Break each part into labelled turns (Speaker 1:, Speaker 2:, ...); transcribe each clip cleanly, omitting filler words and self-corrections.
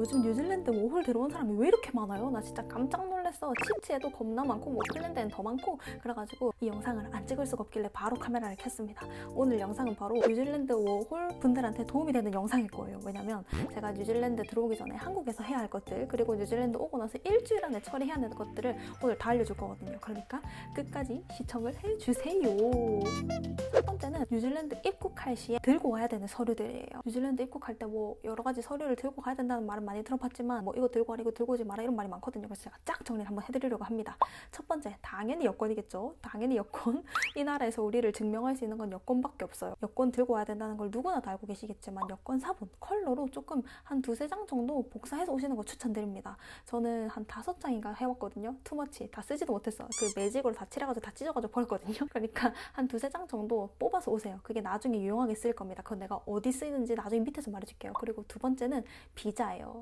Speaker 1: 요즘 뉴질랜드 워홀 들어온 사람이 왜 이렇게 많아요? 나 진짜 깜짝 놀랐어. 치치에도 겁나 많고 뭐 오클랜드엔 더 많고 그래가지고 이 영상을 안 찍을 수가 없길래 바로 카메라를 켰습니다. 오늘 영상은 바로 뉴질랜드 워홀 분들한테 도움이 되는 영상일 거예요. 왜냐면 제가 뉴질랜드 들어오기 전에 한국에서 해야 할 것들, 그리고 뉴질랜드 오고 나서 일주일 안에 처리해야 하는 것들을 오늘 다 알려줄 거거든요. 그러니까 끝까지 시청을 해주세요. 첫 번째는 뉴질랜드 입국할 시에 들고 와야 되는 서류들이에요. 뉴질랜드 입국할 때 뭐 여러 가지 서류를 들고 가야 된다는 말은 많이 들어봤지만 뭐 이거 들고 와라 이거 들고 오지 마라 이런 말이 많거든요. 그래서 제가 쫙 정리를 한번 해드리려고 합니다. 첫 번째, 당연히 여권이겠죠. 당연히 여권. 이 나라에서 우리를 증명할 수 있는 건 여권밖에 없어요. 여권 들고 와야 된다는 걸 누구나 다 알고 계시겠지만 여권 사본, 컬러로 조금 한 두세 장 정도 복사해서 오시는 거 추천드립니다. 저는 한 5장인가 해왔거든요. 투머치. 다 쓰지도 못했어. 그 매직으로 다 칠해가지고 다 찢어가지고 버렸거든요. 그러니까 한 두세 장 정도 뽑아서 오세요. 그게 나중에 유용하게 쓰일 겁니다. 그건 내가 어디 쓰이는지 나중에 밑에서 말해줄게요. 그리고 두 번째는 비자예요.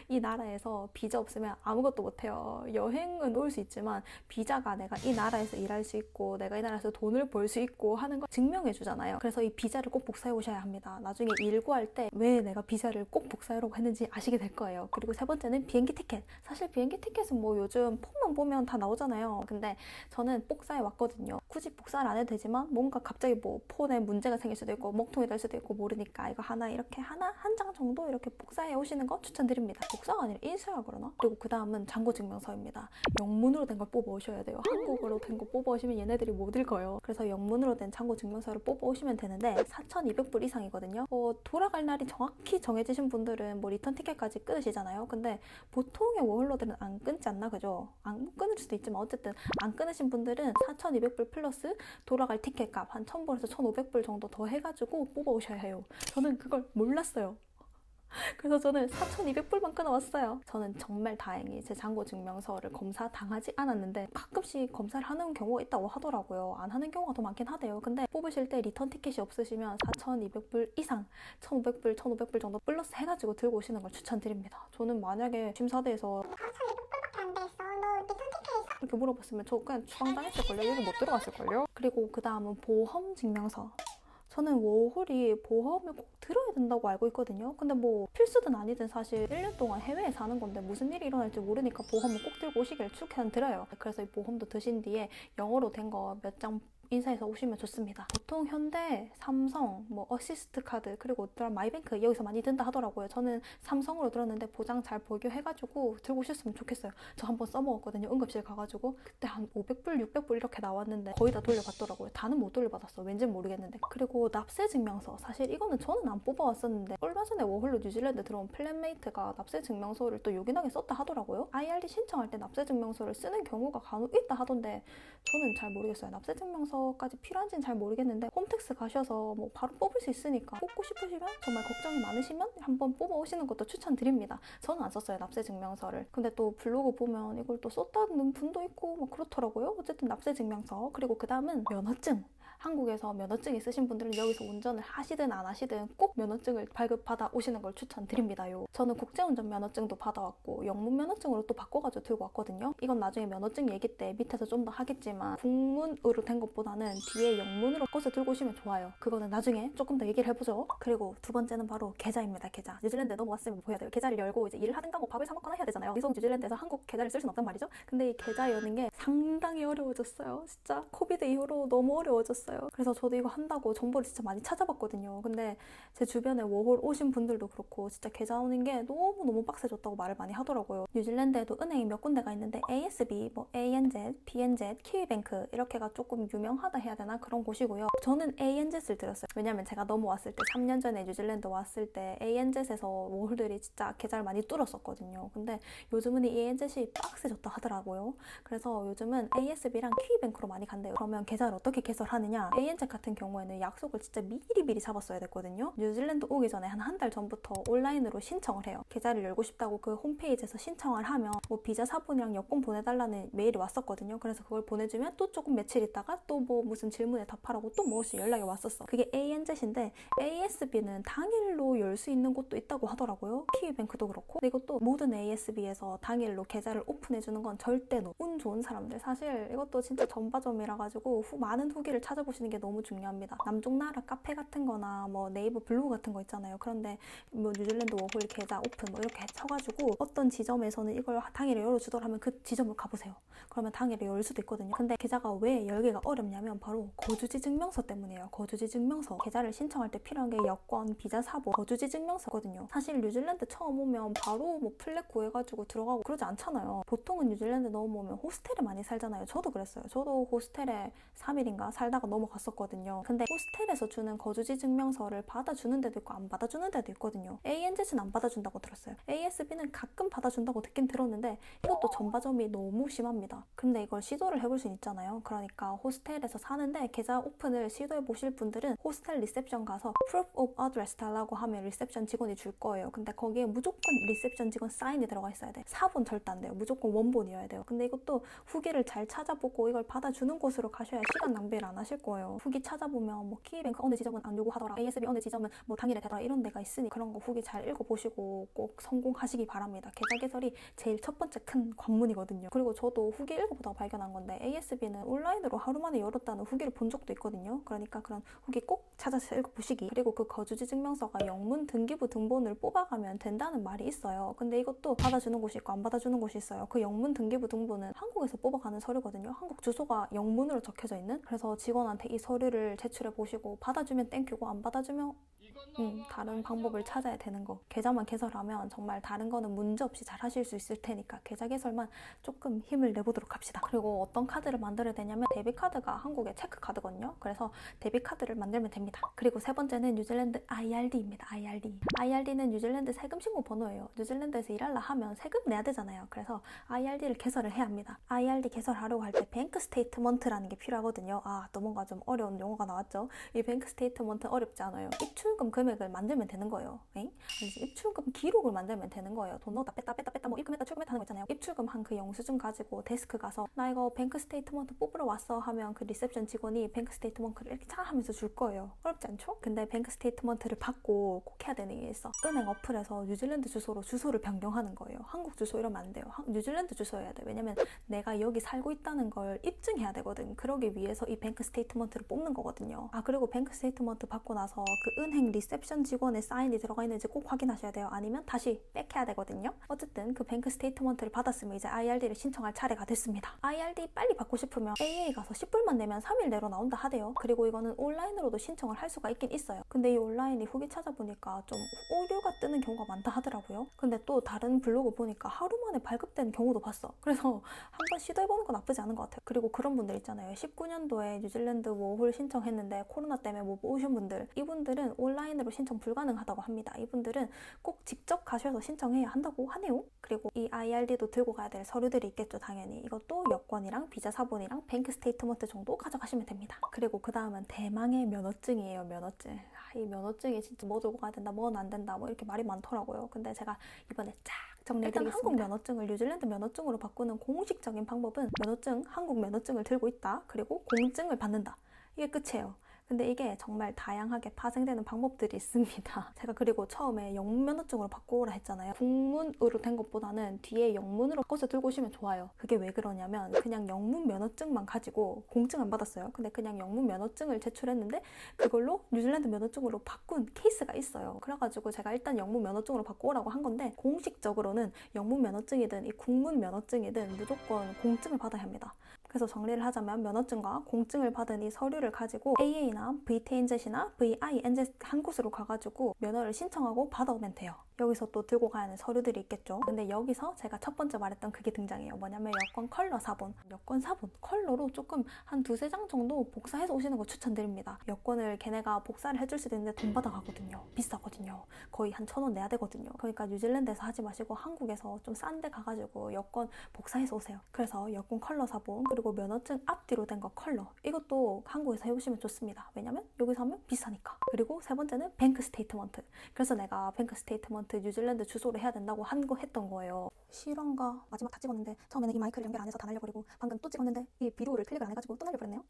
Speaker 1: 이 나라에서 비자 없으면 아무것도 못해요. 여행은 올 수 있지만 비자가 내가 이 나라에서 일할 수 있고 내가 이 나라에서 돈을 벌 수 있고 하는 걸 증명해 주잖아요. 그래서 이 비자를 꼭 복사해 오셔야 합니다. 나중에 일 구할 때 왜 내가 비자를 꼭 복사하려고 했는지 아시게 될 거예요. 그리고 세 번째는 비행기 티켓. 사실 비행기 티켓은 뭐 요즘 폰만 보면 다 나오잖아요. 근데 저는 복사해 왔거든요. 굳이 복사를 안 해도 되지만 뭔가 갑자기 뭐 폰에 문제가 생길 수도 있고 먹통이 될 수도 있고 모르니까 이거 하나 이렇게 한 장 정도 이렇게 복사해 오시는 거 추천드립니다. 복사가 아니라 인쇄라 그러나? 그리고 그 다음은 잔고증명서입니다. 영문으로 된 걸 뽑아 오셔야 돼요. 한국어로 된 거 뽑아 오시면 얘네들이 못 읽어요. 그래서 영문으로 된 잔고증명서를 뽑아 오시면 되는데 4,200불 이상이거든요. 돌아갈 날이 정확히 정해지신 분들은 뭐 리턴 티켓까지 끊으시잖아요. 근데 보통의 워홀러들은 안 끊지 않나, 그죠? 안 끊을 수도 있지만 어쨌든 안 끊으신 분들은 4,200불 플러스 돌아갈 티켓 값 한 1,000불에서 1,500불 정도 더 해가지고 뽑아 오셔야 해요. 저는 그걸 몰랐어요. 그래서 저는 4,200불만 끊어왔어요. 저는 정말 다행히 제 잔고증명서를 검사 당하지 않았는데 가끔씩 검사를 하는 경우가 있다고 하더라고요. 안 하는 경우가 더 많긴 하대요. 근데 뽑으실 때 리턴 티켓이 없으시면 4,200불 이상 1,500불, 1,500불 정도 플러스 해가지고 들고 오시는 걸 추천드립니다. 저는 만약에 심사대에서
Speaker 2: 4,200불밖에 안 돼 있어. 너 리턴 티켓 있어?
Speaker 1: 이렇게 물어봤으면 저 그냥 추방당했을걸요? 여기 못 들어갔을걸요? 그리고 그 다음은 보험증명서. 저는 워홀이 보험을 꼭 들어야 된다고 알고 있거든요. 근데 뭐 필수든 아니든 사실 1년 동안 해외에 사는 건데 무슨 일이 일어날지 모르니까 보험을 꼭 들고 오시길 추천드려요. 그래서 이 보험도 드신 뒤에 영어로 된 거 몇 장 인사해서 오시면 좋습니다. 보통 현대, 삼성, 뭐 어시스트 카드, 그리고 마이뱅크 여기서 많이 든다 하더라고요. 저는 삼성으로 들었는데 보장 잘 보교해가지고 들고 오셨으면 좋겠어요. 저 한번 써먹었거든요. 응급실 가가지고 그때 한 500불, 600불 이렇게 나왔는데 거의 다 돌려받더라고요. 다는 못 돌려받았어. 왠지는 모르겠는데. 그리고 납세 증명서. 사실 이거는 저는 안 뽑아왔었는데 얼마 전에 워홀로 뉴질랜드 들어온 플랜메이트가 납세 증명서를 또 요긴하게 썼다 하더라고요. IRD 신청할 때 납세 증명서를 쓰는 경우가 간혹 있다 하던데 저는 잘 모르겠어요. 납세 증명서 까지 필요한지는 잘 모르겠는데 홈택스 가셔서 뭐 바로 뽑을 수 있으니까 뽑고 싶으시면 정말 걱정이 많으시면 한번 뽑아오시는 것도 추천드립니다. 저는 안 썼어요, 납세 증명서를. 근데 또 블로그 보면 이걸 또 썼다는 분도 있고 뭐 그렇더라고요. 어쨌든 납세 증명서. 그리고 그 다음은 면허증. 한국에서 면허증 있으신 분들은 여기서 운전을 하시든 안 하시든 꼭 면허증을 발급받아 오시는 걸 추천드립니다요. 저는 국제운전 면허증도 받아왔고 영문 면허증으로 또 바꿔가지고 들고 왔거든요. 이건 나중에 면허증 얘기 때 밑에서 좀 더 하겠지만 국문으로 된 것보다는 뒤에 영문으로 바꿔서 들고 오시면 좋아요. 그거는 나중에 조금 더 얘기를 해보죠. 그리고 두 번째는 바로 계좌입니다. 계좌. 뉴질랜드에 넘어왔으면 뭐 해야 돼요? 계좌를 열고 이제 일을 하든가 뭐 밥을 사 먹거나 해야 되잖아요. 여기서 뉴질랜드에서 한국 계좌를 쓸 수는 없단 말이죠. 근데 이 계좌 여는 게 상당히 어려워졌어요. 진짜 코비드 이후로 너무 어려워졌어요. 그래서 저도 이거 한다고 정보를 진짜 많이 찾아봤거든요. 근데 제 주변에 워홀 오신 분들도 그렇고 진짜 계좌 오는 게 너무너무 빡세졌다고 말을 많이 하더라고요. 뉴질랜드에도 은행이 몇 군데가 있는데 ASB, 뭐 ANZ, BNZ, 키위뱅크 이렇게가 조금 유명하다 해야 되나? 그런 곳이고요. 저는 ANZ를 들었어요. 왜냐면 제가 넘어왔을 때 3년 전에 뉴질랜드 왔을 때 ANZ에서 워홀들이 진짜 계좌를 많이 뚫었었거든요. 근데 요즘은 이 ANZ이 빡세졌다 하더라고요. 그래서 요즘은 ASB랑 키위뱅크로 많이 간대요. 그러면 계좌를 어떻게 개설하느냐? ANZ 같은 경우에는 약속을 진짜 미리 잡았어야 됐거든요. 뉴질랜드 오기 전에 한 달 전부터 온라인으로 신청을 해요. 계좌를 열고 싶다고 그 홈페이지에서 신청을 하면 뭐 비자 사본이랑 여권 보내달라는 메일이 왔었거든요. 그래서 그걸 보내주면 또 조금 며칠 있다가 또 뭐 무슨 질문에 답하라고 또 무엇이 연락이 왔었어. 그게 ANZ인데 ASB는 당일로 열 수 있는 곳도 있다고 하더라고요. 키위뱅크도 그렇고. 근데 이것도 모든 ASB에서 당일로 계좌를 오픈해주는 건 절대 운 좋은 사람들. 사실 이것도 진짜 전바점이라 가지고 많은 후기를 찾아보면 찾아보시는 게 너무 중요합니다. 남쪽 나라 카페 같은 거나 뭐 네이버 블로그 같은 거 있잖아요. 그런데 뭐 뉴질랜드 워홀 계좌 오픈 뭐 이렇게 쳐가지고 어떤 지점에서는 이걸 당일에 열어주더라 하면 그 지점을 가보세요. 그러면 당일에 열 수도 있거든요. 근데 계좌가 왜 열기가 어렵냐면 바로 거주지 증명서 때문이에요. 거주지 증명서. 계좌를 신청할 때 필요한 게 여권, 비자 사본, 거주지 증명서거든요. 사실 뉴질랜드 처음 오면 바로 뭐 플랫 구해가지고 들어가고 그러지 않잖아요. 보통은 뉴질랜드 넘어오면 호스텔에 많이 살잖아요. 저도 그랬어요. 저도 호스텔에 3일인가 살다가 넘어갔었거든요. 근데 호스텔에서 주는 거주지 증명서를 받아주는 데도 있고 안 받아주는 데도 있거든요. ANZ는 안 받아준다고 들었어요. ASB는 가끔 받아준다고 듣긴 들었는데 이것도 전바점이 너무 심합니다. 근데 이걸 시도를 해볼 수 있잖아요. 그러니까 호스텔에서 사는데 계좌 오픈을 시도해 보실 분들은 호스텔 리셉션 가서 Proof of Address 달라고 하면 리셉션 직원이 줄 거예요. 근데 거기에 무조건 리셉션 직원 사인이 들어가 있어야 돼. 사본 절대 안 돼요. 무조건 원본이어야 돼요. 근데 이것도 후기를 잘 찾아보고 이걸 받아주는 곳으로 가셔야 시간 낭비를 안 하실 거예요. 후기 찾아보면 뭐 키뱅크 어느 지점은 안 요구하더라, ASB 어느 지점은 뭐 당일에 되더라 이런 데가 있으니 그런 거 후기 잘 읽어보시고 꼭 성공하시기 바랍니다. 계좌 개설이 제일 첫 번째 큰 관문이거든요. 그리고 저도 후기 읽어보다가 발견한 건데 ASB는 온라인으로 하루 만에 열었다는 후기를 본 적도 있거든요. 그러니까 그런 후기 꼭 찾아서 읽어보시기. 그리고 그 거주지 증명서가 영문 등기부 등본을 뽑아가면 된다는 말이 있어요. 근데 이것도 받아주는 곳이 있고 안 받아주는 곳이 있어요. 그 영문 등기부 등본은 한국에서 뽑아가는 서류거든요. 한국 주소가 영문으로 적혀져 있는. 그래서 직원한테 이 서류를 제출해 보시고 받아주면 땡큐고 안 받아주면 다른 방법을 찾아야 되는 거. 계좌만 개설하면 정말 다른 거는 문제없이 잘 하실 수 있을 테니까 계좌 개설만 조금 힘을 내보도록 합시다. 그리고 어떤 카드를 만들어야 되냐면 데비카드가 한국의 체크카드거든요. 그래서 데비카드를 만들면 됩니다. 그리고 세 번째는 뉴질랜드 IRD입니다. IRD는 뉴질랜드 세금 신고 번호예요. 뉴질랜드에서 일하려 하면 세금 내야 되잖아요. 그래서 IRD를 개설을 해야 합니다. IRD 개설하려고 할 때 뱅크 스테이트먼트라는 게 필요하거든요. 또 뭔가 좀 어려운 용어가 나왔죠. 이 뱅크 스테이트먼트 어렵지 않아요. 입출금 금액을 만들면 되는 거예요. 입출금 기록을 만들면 되는 거예요. 돈 넣었다 뺐다 뭐 입금했다 출금했다 하는 거 있잖아요. 입출금 한 그 영수증 가지고 데스크 가서 나 이거 뱅크 스테이트먼트 뽑으러 왔어 하면 그 리셉션 직원이 뱅크 스테이트먼트를 이렇게 차 하면서 줄 거예요. 어렵지 않죠? 근데 뱅크 스테이트먼트를 받고 꼭 해야 되는 게 있어. 은행 어플에서 뉴질랜드 주소로 주소를 변경하는 거예요. 한국 주소 이러면 안 돼요. 뉴질랜드 주소여야 돼. 왜냐면 내가 여기 살고 있다는 걸 입증해야 되거든. 그러기 위해서 이 뱅크 스테이트먼트를 뽑는 거거든요. 그리고 뱅크 스테이트먼트 받고 나서 그 은행 리셉션 직원의 사인이 들어가 있는지 꼭 확인하셔야 돼요. 아니면 다시 백해야 되거든요. 어쨌든 그 뱅크 스테이트먼트를 받았으면 이제 IRD를 신청할 차례가 됐습니다. IRD 빨리 받고 싶으면 AA 가서 10불만 내면 3일 내로 나온다 하대요. 그리고 이거는 온라인으로도 신청을 할 수가 있긴 있어요. 근데 이 온라인이 후기 찾아보니까 좀 오류가 뜨는 경우가 많다 하더라고요. 근데 또 다른 블로그 보니까 하루 만에 발급되는 경우도 봤어. 그래서 한번 시도해보는 건 나쁘지 않은 것 같아요. 그리고 그런 분들 있잖아요. 19년도에 뉴질랜드 워홀 신청했는데 코로나 때문에 못 오신 분들, 이분들은 온라인으로 신청 불가능하다고 합니다. 이분들은 꼭 직접 가셔서 신청해야 한다고 하네요. 그리고 이 IRD도 들고 가야 될 서류들이 있겠죠, 당연히. 이것도 여권이랑 비자 사본이랑 뱅크 스테이트먼트 정도 가져가시면 됩니다. 그리고 그 다음은 대망의 면허증이에요, 면허증. 이 면허증이 진짜 뭐 들고 가야 된다, 뭐는 안 된다, 뭐 이렇게 말이 많더라고요. 근데 제가 이번에 쫙 정리해드리겠습니다. 일단 한국 면허증을 뉴질랜드 면허증으로 바꾸는 공식적인 방법은 면허증, 한국 면허증을 들고 있다, 그리고 공증을 받는다. 이게 끝이에요. 근데 이게 정말 다양하게 파생되는 방법들이 있습니다. 제가 그리고 처음에 영문 면허증으로 바꾸라 했잖아요. 국문으로 된 것보다는 뒤에 영문으로 바꿔서 들고 오시면 좋아요. 그게 왜 그러냐면 그냥 영문 면허증만 가지고 공증 안 받았어요. 근데 그냥 영문 면허증을 제출했는데 그걸로 뉴질랜드 면허증으로 바꾼 케이스가 있어요. 그래가지고 제가 일단 영문 면허증으로 바꾸라고 한 건데 공식적으로는 영문 면허증이든 이 국문 면허증이든 무조건 공증을 받아야 합니다. 그래서 정리를 하자면 면허증과 공증을 받은 이 서류를 가지고 AA나 VTNZ나 VINZ 한 곳으로 가가지고 면허를 신청하고 받아오면 돼요. 여기서 또 들고 가야 하는 서류들이 있겠죠. 근데 여기서 제가 첫 번째 말했던 그게 등장해요. 뭐냐면 여권 컬러 사본. 여권 사본. 컬러로 조금 한 두세 장 정도 복사해서 오시는 거 추천드립니다. 여권을 걔네가 복사를 해줄 수도 있는데 돈 받아가거든요. 비싸거든요. 거의 한 1,000원 내야 되거든요. 그러니까 뉴질랜드에서 하지 마시고 한국에서 좀 싼 데 가가지고 여권 복사해서 오세요. 그래서 여권 컬러 사본, 그리고 면허증 앞뒤로 된 거 컬러. 이것도 한국에서 해보시면 좋습니다. 왜냐면 여기서 하면 비싸니까. 그리고 세 번째는 뱅크 스테이트먼트. 그래서 내가 뱅크 스테이트먼트 뉴질랜드 주소로 해야 된다고 했던 거예요. 실화인가? 마지막 다 찍었는데 처음에는 이 마이크를 연결 안 해서 다 날려버리고 방금 또 찍었는데 이 비디오를 클릭을 안 해가지고 또 날려버렸네요.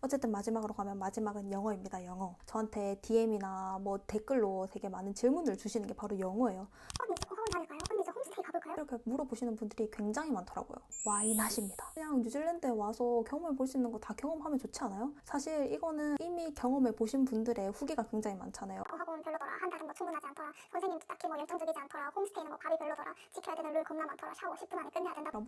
Speaker 1: 어쨌든 마지막으로 가면 마지막은 영어입니다. 영어. 저한테 DM이나 뭐 댓글로 되게 많은 질문을 주시는 게 바로 영어예요.
Speaker 2: 언니 저 학원 다닐까요? 언니 저 홈스테이 가볼까요?
Speaker 1: 이렇게 물어보시는 분들이 굉장히 많더라고요. 와이낫입니다. 그냥 뉴질랜드에 와서 경험해 볼 수 있는 거 다 경험하면 좋지 않아요? 사실 이거는 이미 경험해 보신 분들의 후기가 굉장히 많잖아요.
Speaker 2: 학원 별로더라. 한 달은 뭐 충분하지 않더라. 선생님도 딱히 뭐 열정적이지 않더라. 홈스테이는 뭐 밥이 별로더라. 지켜야 되는 룰 겁나 많더라. 샤워 10분 안에 끝내야 된다.
Speaker 1: 뭐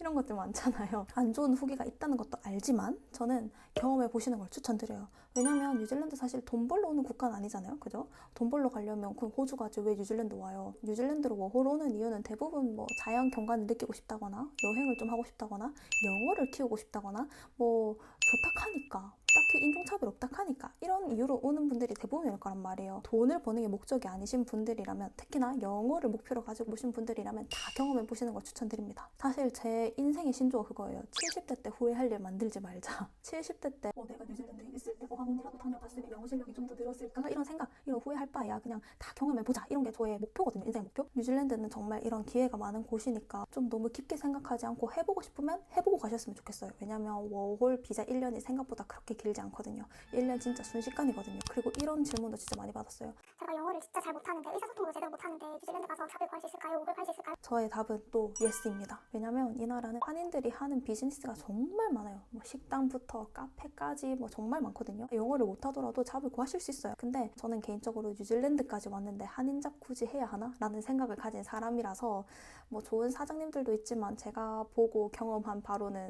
Speaker 1: 이런 것들 많잖아요. 안 좋은 후기가 있다는 것도 알지만 저는 경험해 보시는 걸 추천드려요. 왜냐면 뉴질랜드 사실 돈 벌러 오는 국가는 아니잖아요. 그죠? 돈 벌러 가려면 그럼 호주 가지 왜 뉴질랜드 와요? 뉴질랜드로 워홀 오는 이유는 대부분 뭐 자연 경관을 느끼고 싶다거나 여행을 좀 하고 싶다거나 영어를 키우고 싶다거나 뭐 좋다하니까 딱히 인종차별 없다 하니까 이런 이유로 오는 분들이 대부분일 거란 말이에요. 돈을 버는 게 목적이 아니신 분들이라면, 특히나 영어를 목표로 가지고 오신 분들이라면 다 경험해 보시는 걸 추천드립니다. 사실 제 인생의 신조가 그거예요. 70대 때 후회할 일 만들지 말자. 70대 때 내가 뉴질랜드에 있을 때 학원이라도 다녀봤으면 영어 실력이 좀 더 늘었을까? 이런 생각, 이런 후회할 바야 그냥 다 경험해 보자. 이런 게 저의 목표거든요. 인생 목표. 뉴질랜드는 정말 이런 기회가 많은 곳이니까 좀 너무 깊게 생각하지 않고 해보고 싶으면 해보고 가셨으면 좋겠어요. 왜냐면 워홀 비자 1년이 생각보다 그렇게 길지 않거든요. 1년 진짜 순식간이거든요. 그리고 이런 질문도 진짜 많이 받았어요.
Speaker 2: 제가 영어를 진짜 잘 못하는데 의사소통도 제대로 못하는데 뉴질랜드 가서 잡을 구할 수 있을까요? 옥을 팔 수 있을까요?
Speaker 1: 저의 답은 또 예스입니다. 왜냐면 이 나라는 한인들이 하는 비즈니스가 정말 많아요. 뭐 식당부터 카페까지 뭐 정말 많거든요. 영어를 못하더라도 잡을 구하실 수 있어요. 근데 저는 개인적으로 뉴질랜드까지 왔는데 한인 잡 굳이 해야 하나? 라는 생각을 가진 사람이라서 뭐 좋은 사장님들도 있지만 제가 보고 경험한 바로는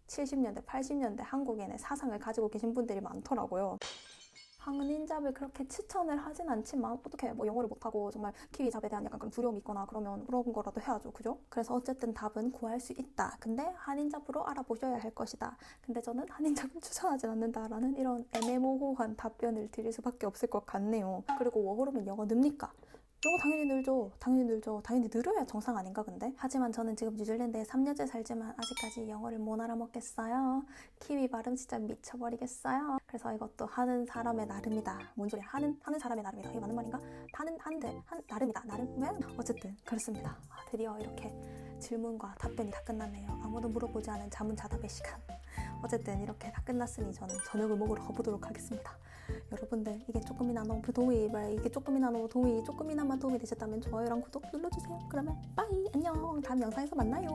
Speaker 1: 70년대, 80년대 한국인의 사상을 가지고 계신 분들이 많더라고요. 한인 잡을 그렇게 추천을 하진 않지만 어떻게 뭐 영어를 못하고 정말 키위 잡에 대한 약간 그런 두려움이 있거나 그러면 그런 거라도 해야죠. 그죠? 그래서 어쨌든 답은 구할 수 있다. 근데 한인 잡으로 알아보셔야 할 것이다. 근데 저는 한인 잡을 추천하진 않는다라는 이런 애매모호한 답변을 드릴 수밖에 없을 것 같네요. 그리고 워홀오면 영어 늡니까? 영어 당연히 늘죠. 당연히 늘죠. 당연히 늘어야 정상 아닌가 근데? 하지만 저는 지금 뉴질랜드에 3년째 살지만 아직까지 영어를 못 알아먹겠어요. 키위 발음 진짜 미쳐버리겠어요. 그래서 이것도 하는 사람의 나름이다. 뭔 소리야? 하는 사람의 나름이다. 이게 맞는 말인가? 나름이다. 나름? 어쨌든 그렇습니다. 드디어 이렇게 질문과 답변이 다 끝났네요. 아무도 물어보지 않은 자문자답의 시간. 어쨌든 이렇게 다 끝났으니 저는 저녁을 먹으러 가보도록 하겠습니다. 여러분들 이게 조금이나마 도움이 되셨다면 좋아요랑 구독 눌러주세요. 그러면 빠이 안녕. 다음 영상에서 만나요.